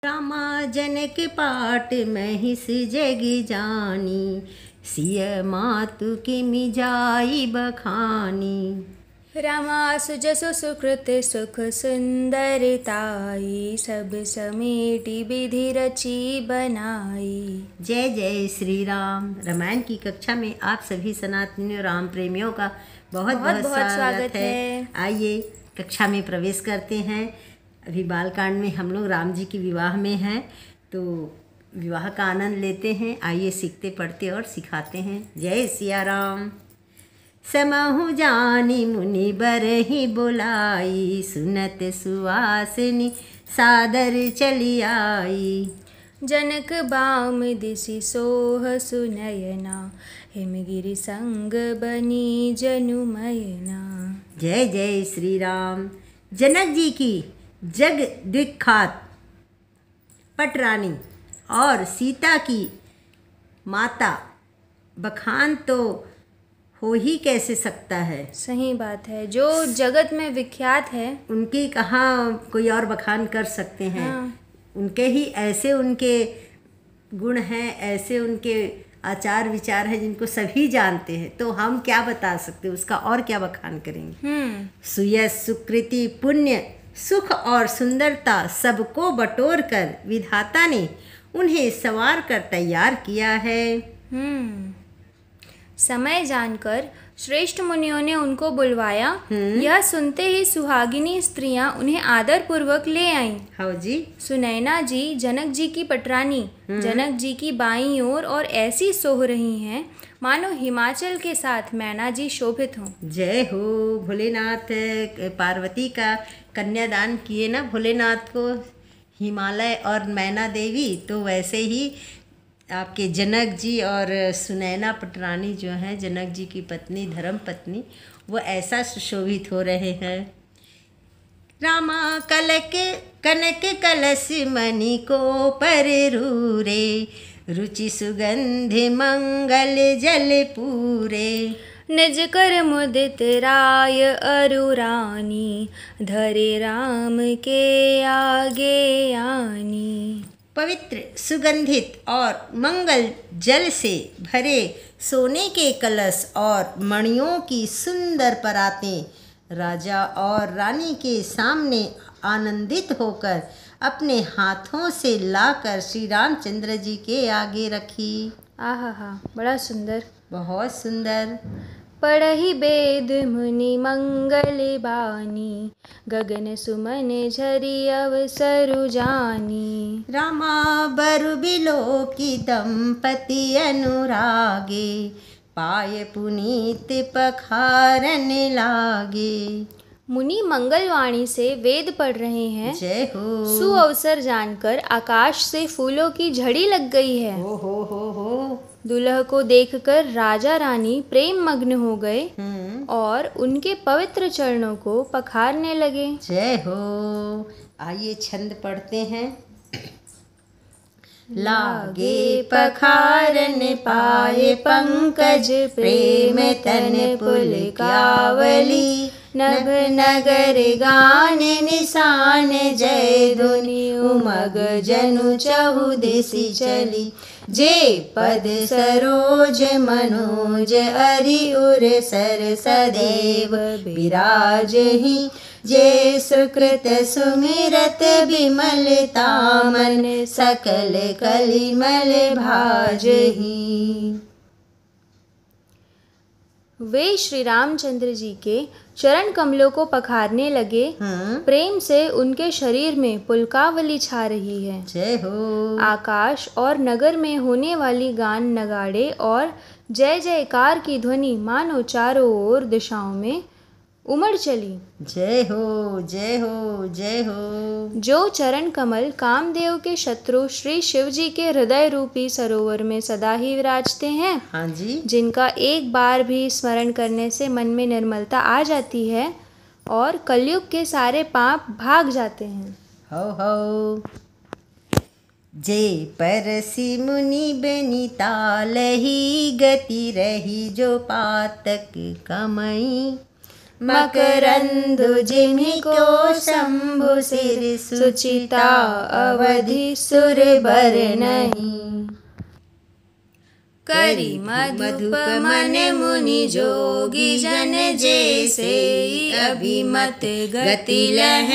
रामा जनक पाट महिष जग जानी, सिय मातु किमि जाई बखानी। रामा सुजसु सुकृत सुख सुंदरताई, सब समेटि विधि रची बनाई। जय जय श्री राम। रामायण की कक्षा में आप सभी सनातनी राम प्रेमियों का बहुत बहुत स्वागत है। आइए कक्षा में प्रवेश करते हैं। अभी बालकांड में हम लोग राम जी के विवाह में हैं, तो विवाह का आनंद लेते हैं। आइए सीखते पढ़ते और सिखाते हैं। जय सिया राम। समहु जानी मुनि बरहि बुलाई, सुनत सुवासिनी सादर चली आई। जनक बाम दिसि सोह सुनयना, हिमगिरि संग बनी जनुमयना। जय जय श्री राम। जनक जी की जग विख्यात पटरानी और सीता की माता बखान तो हो ही कैसे सकता है। सही बात है, जो जगत में विख्यात है उनकी कहाँ कोई और बखान कर सकते हैं। हाँ। उनके ही ऐसे उनके गुण हैं, ऐसे उनके आचार विचार हैं जिनको सभी जानते हैं, तो हम क्या बता सकते, उसका और क्या बखान करेंगे। सुयश सुकृति पुण्य सुख और सुंदरता सबको बटोर कर विधाता ने उन्हें संवार कर तैयार किया है। समय जानकर श्रेष्ठ मुनियों ने उनको बुलवाया। यह सुनते ही सुहागिनी स्त्रियां उन्हें आदर पूर्वक ले आईं। हाँ जी। सुनैना जी जनक जी की पटरानी जनक जी की बाईं ओर और ऐसी सोह रही हैं मानो हिमाचल के साथ मैना जी शोभित हों। जय हो। भोलेनाथ पार्वती का कन्यादान किए ना भोलेनाथ को, हिमालय और मैना देवी, तो वैसे ही आपके जनक जी और सुनैना पटरानी जो हैं, जनक जी की पत्नी धर्म पत्नी, वो ऐसा सुशोभित हो रहे हैं। रामा कलक कनक कलश मणि को पर रूरे, रुचि सुगंध मंगल जल पूरे। निज कर मुदित राय अरु रानी, धरे राम के आगे आनी। पवित्र सुगंधित और मंगल जल से भरे सोने के कलश और मणियों की सुंदर परातें राजा और रानी के सामने आनंदित होकर अपने हाथों से लाकर श्री रामचंद्र जी के आगे रखी। आहा, बड़ा सुंदर, बहुत सुंदर। पढ़हि वेद मुनि मंगल बानी, गगन सुमन झरि अवसरु जानी। रामा बरु बिलो की दंपति अनुरागे, पाय पुनीत पखारन लागे। मुनि मंगलवाणी से वेद पढ़ रहे हैं। जय हो। सुअवसर जानकर आकाश से फूलों की झड़ी लग गई है। हो। दुल्हा को देखकर राजा रानी प्रेम मग्न हो गए और उनके पवित्र चरणों को पखारने लगे। जय हो। आइए छंद पढ़ते हैं। लागे पखारन पाए पंकज, प्रेम तन पुलकावली। नभ नगर गान निशान, जय धुनि उमग जनु चहु दिसि चली। जे पद सरोज मनोज अरि उर सर सदैव विराजहि। जे सुकृत सुमिरत विमलता, मन सकल कलिमल भाजहि। वे श्री रामचंद्र जी के चरण कमलों को पखारने लगे। प्रेम से उनके शरीर में पुलकावली छा रही है। जय हो। आकाश और नगर में होने वाली गान नगाड़े और जय जयकार की ध्वनि मानो चारों ओर दिशाओं में उमड़ चली। जय हो जय हो जय हो। जो चरण कमल कामदेव के शत्रु श्री शिव जी के हृदय रूपी सरोवर में सदा ही विराजते हैं। हाँ जी। जिनका एक बार भी स्मरण करने से मन में निर्मलता आ जाती है और कलयुग के सारे पाप भाग जाते हैं। हो। जे परसि मुनि बनिताल ही, गति रही जो पातक कमई। मकरंदु जिनको शंभु सिर सुचिता अवधि सुर बर नहीं। करी मधुप मन मुनि जोगी जन जैसे अभिमत गति लह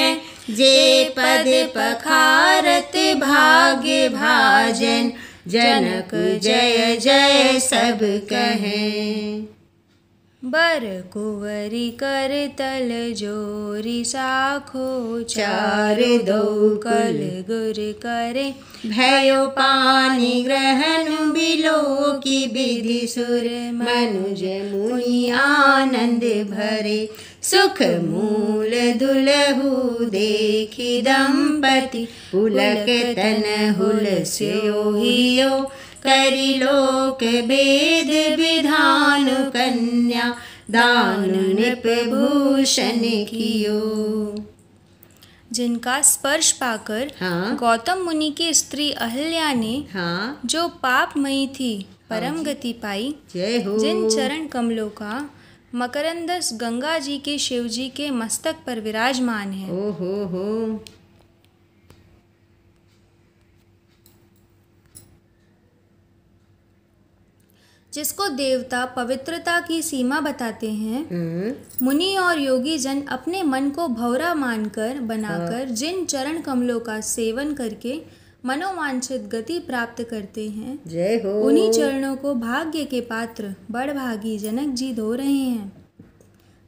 जे पद पखारत भाग्य भाजन जनक जय जय सब कहें। बर कुंवरी कर तल जोरी साखो चार दो कल गुर करे भयो पानी ग्रहण बिलो की विधि सुर मनुज मुनि आनंद भरे सुख मूल दुलहु देखी दंपति पुलक तन हुलस्यो हियो करी लोक वेद विधान कन्या दान नृप भूषण कियो। जिनका स्पर्श पाकर गौतम मुनि की स्त्री अहल्या ने जो पापमयी थी परम गति पाई, जिन चरण कमलों का मकरंदस गंगा जी के शिव जी के मस्तक पर विराजमान है। हो जिसको देवता पवित्रता की सीमा बताते हैं, मुनि और योगी जन अपने मन को भौरा मानकर बनाकर जिन चरण कमलों का सेवन करके मनोवांछित गति प्राप्त करते हैं, जय हो। उन्हीं चरणों को भाग्य के पात्र बड़भागी जनक जी धो रहे हैं।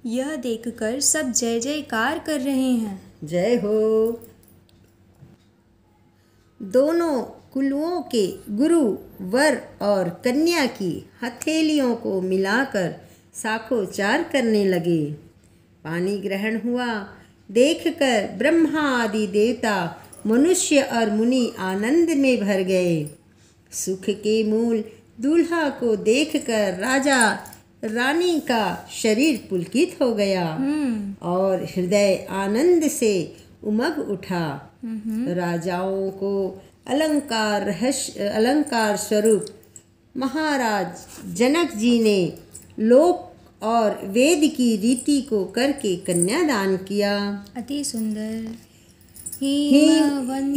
यह देखकर सब जय जयकार कर रहे हैं। जय हो। दोनों कुलों के गुरु वर और कन्या की हथेलियों को मिलाकर साखोचार करने लगे। पानी ग्रहण हुआ। देखकर ब्रह्मा आदि देवता मनुष्य और मुनि आनंद में भर गए। सुख के मूल दूल्हा को देखकर राजा रानी का शरीर पुलकित हो गया और हृदय आनंद से उमग उठा। राजाओं को अलंकार स्वरूप महाराज जनक जी ने लोक और वेद की रीति को करके कन्यादान किया। अति सुंदर।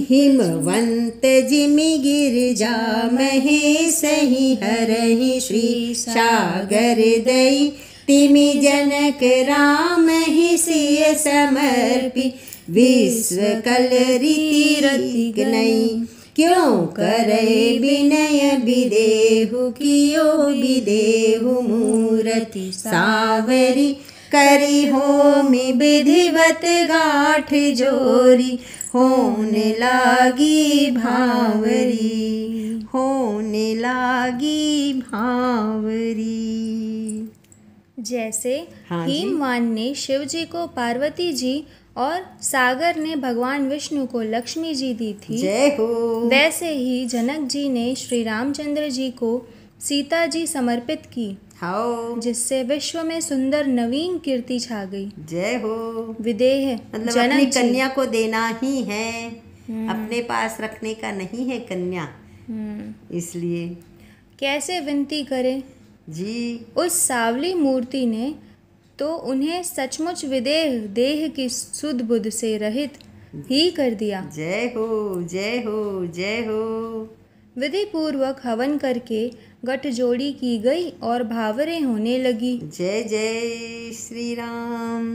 हिमवंत जिमि गिरिजा महेश ही हरहि श्री सागर दई तिमि जनक राम ही सिय समर्पि विश्व कल रीति नहीं। क्यों करे विनय विदेहु कियो विदेहु मूरति सावरी करी होमि विधिवत गाठ जोरी होने लागी भावरी होने लागी भावरी। जैसे हिमवान ने शिव जी को पार्वती जी और सागर ने भगवान विष्णु को लक्ष्मी जी दी थी, जय हो। वैसे ही जनक जी ने श्री रामचंद्र जी को सीता जी समर्पित की, जिससे विश्व में सुंदर नवीन कीर्ति छा गई। जय हो। विदेह मतलब अपनी कन्या को देना ही है, अपने पास रखने का नहीं है कन्या। इसलिए कैसे विनती करे जी। उस सावली मूर्ति ने तो उन्हें सचमुच विदेह देह की सुध बुध से रहित ही कर दिया। जय हो जय हो जय हो। विधि पूर्वक हवन करके गठजोड़ी की गई और भावरें होने लगी। जय जय श्री राम।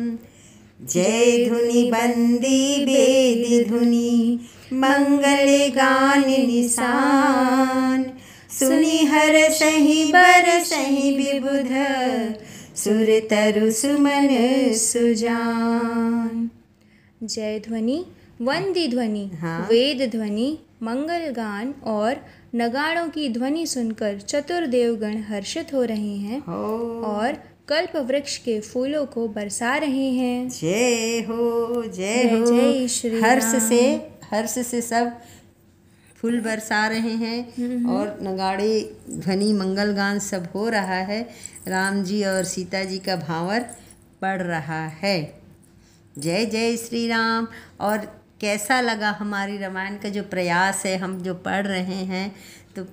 जय धुनि बंदी वेद धुनि मंगल गान निशान सुनि हर सही बर सही विबुध सुर तरु सुमन सुजान। जय ध्वनि वंदी ध्वनि वेद ध्वनि मंगल गान और नगाड़ों की ध्वनि सुनकर चतुर देवगण हर्षित हो रहे हैं और कल्प वृक्ष के फूलों को बरसा रहे हैं। जय हो जय हो। जय श्री हर्ष से सब फूल बरसा रहे हैं और नगाड़े ध्वनि मंगल गान सब हो रहा है। राम जी और सीता जी का भावर पड़ रहा है। जय जय श्री राम। और कैसा लगा हमारी रामायण का जो प्रयास है, हम जो पढ़ रहे हैं, तो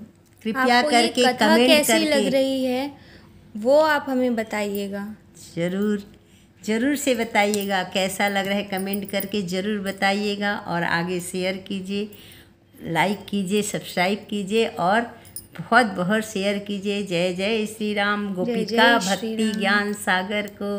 कृपया करके कमेंट कैसी लग रही है वो आप हमें बताइएगा। जरूर। ज़रूर से बताइएगा कैसा लग रहा है, कमेंट करके ज़रूर बताइएगा और आगे शेयर कीजिए, लाइक कीजिए, सब्सक्राइब कीजिए और बहुत बहुत शेयर कीजिए। जय जय श्री राम। गोपिका भक्ति ज्ञान सागर को।